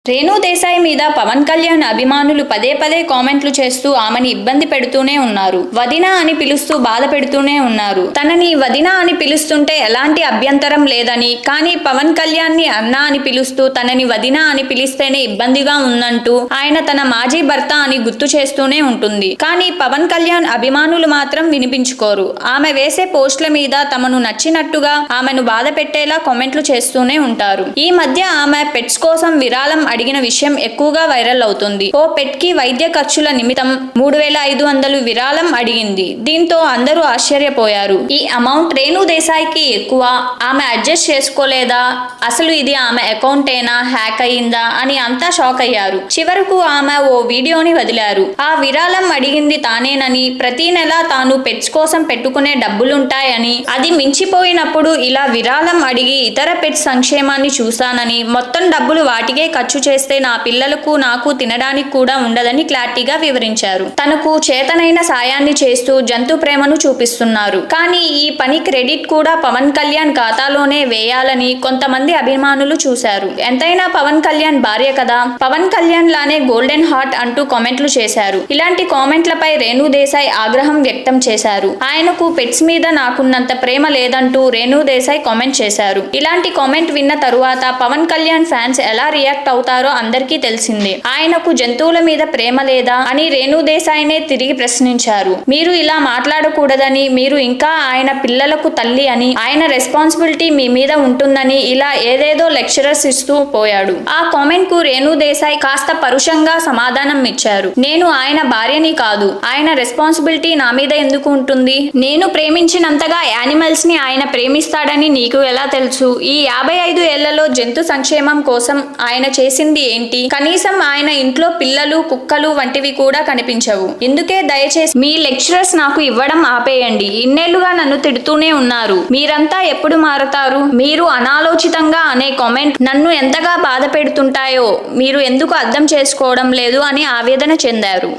రేణు దేశాయ్ మీద పవన్ కళ్యాణ్ అభిమానులు పదే పదే కామెంట్లు చేస్తూ ఆమెని ఇబ్బంది పెడుతూనే ఉన్నారు. వదినా అని పిలుస్తూ బాధ పెడుతూనే ఉన్నారు. తనని వదినా అని పిలుస్తుంటే ఎలాంటి అభ్యంతరం లేదని, కానీ పవన్ కళ్యాణ్ ని అన్నా అని పిలుస్తూ తనని వదినా అని పిలిస్తేనే ఇబ్బందిగా ఉందంటూ ఆయన తన మాజీ భర్త అని గుర్తు చేస్తూనే ఉంటుంది. కానీ పవన్ కళ్యాణ్ అభిమానులు మాత్రం వినిపించుకోరు. ఆమె వేసే పోస్టుల మీద తమను నచ్చినట్టుగా ఆమెను బాధ పెట్టేలా కామెంట్లు చేస్తూనే ఉంటారు. ఈ మధ్య ఆమె పెట్స్ కోసం విరాళం అడిగిన విషయం ఎక్కువగా వైరల్ అవుతుంది. ఓ పెట్ కి వైద్య ఖర్చుల నిమిత్తం 3500 విరాళం అడిగింది. దీంతో అందరూ ఆశ్చర్యపోయారు. ఈ అమౌంట్ రేణు దేశాయ్ కి ఎక్కువ, ఆమె అడ్జస్ట్ చేసుకోలేదా, అసలు ఇది ఆమె అకౌంటేనా, హ్యాక్ అయ్యిందా అని అంతా షాక్ అయ్యారు. చివరకు ఆమె ఓ వీడియోని వదిలారు. ఆ విరాళం అడిగింది తానేనని, ప్రతి నెల తాను పెట్స్ కోసం పెట్టుకునే డబ్బులుంటాయని, అది మించిపోయినప్పుడు ఇలా విరాళం అడిగి ఇతర పెట్స్ సంక్షేమాన్ని చూశానని, మొత్తం డబ్బులు వాటికే ఖర్చు చేస్తే నా పిల్లలకు నాకు తినడానికి కూడా ఉండదని క్లారిటీగా వివరించారు. తనకు చేతనైన సాయాన్ని చేస్తూ జంతు ప్రేమను చూపిస్తున్నారు. కానీ ఈ పని క్రెడిట్ కూడా పవన్ కళ్యాణ్ ఖాతాలోనే వేయాలని కొంతమంది అభిమానులు చూశారు. ఎంతైనా పవన్ కళ్యాణ్ భార్య కదా, పవన్ కళ్యాణ్ లానే గోల్డెన్ హార్ట్ అంటూ కామెంట్లు చేశారు. ఇలాంటి కామెంట్లపై రేణు దేశాయ్ ఆగ్రహం వ్యక్తం చేశారు. ఆయనకు పెట్స్ మీద నాకున్నంత ప్రేమ లేదంటూ రేణు దేశాయ్ కామెంట్ చేశారు. ఇలాంటి కామెంట్ విన్న తరువాత పవన్ కళ్యాణ్ ఫ్యాన్స్ ఎలా రియాక్ట్ అవుతారో అందరికీ తెలిసిందే. ఆయనకు జంతువుల మీద ప్రేమ లేదా అని రేణు దేశాయ్నే తిరిగి ప్రశ్నించారు. మీరు ఇలా మాట్లాడకూడదని, మీరు ఇంకా ఆయన పిల్లలకు తల్లి అని, ఆయన రెస్పాన్సిబిలిటీ మీ మీద ఉంటుందని ఇలా ఏదేదో లెక్చరర్స్ ఇస్తూ పోయాడు. ఆ కామెంట్ కు రేణు దేశాయ్ కాస్త పరుషంగా సమాధానం ఇచ్చారు. నేను ఆయన భార్యని కాదు, ఆయన రెస్పాన్సిబిలిటీ నా మీద ఎందుకు ఉంటుంది? నేను ప్రేమించినంతగా యానిమల్స్ ని ఆయన ప్రేమిస్తాడని నీకు ఎలా తెలుసు? ఈ 55 ఏళ్లలో జంతు సంక్షేమం కోసం ఆయన చేసింది ఏంటి? కనీసం ఆయన ఇంట్లో పిల్లలు, కుక్కలు వంటివి కూడా కనిపించవు. ఇందుకే దయచేసి మీ లెక్చరర్స్ నాకు ఇవ్వడం ఆపేయండి. ఇన్నేళ్లుగా నన్ను తిడుతూనే ఉన్నారు. మీరంతా ఎప్పుడు మారతారు? మీరు అనాలోచితంగా అనే కామెంట్ నన్ను ఎంతగా బాధ పెడుతుంటాయో మీరు ఎందుకు అర్థం చేసుకోవడం లేదు అని ఆవేదన చెందారు.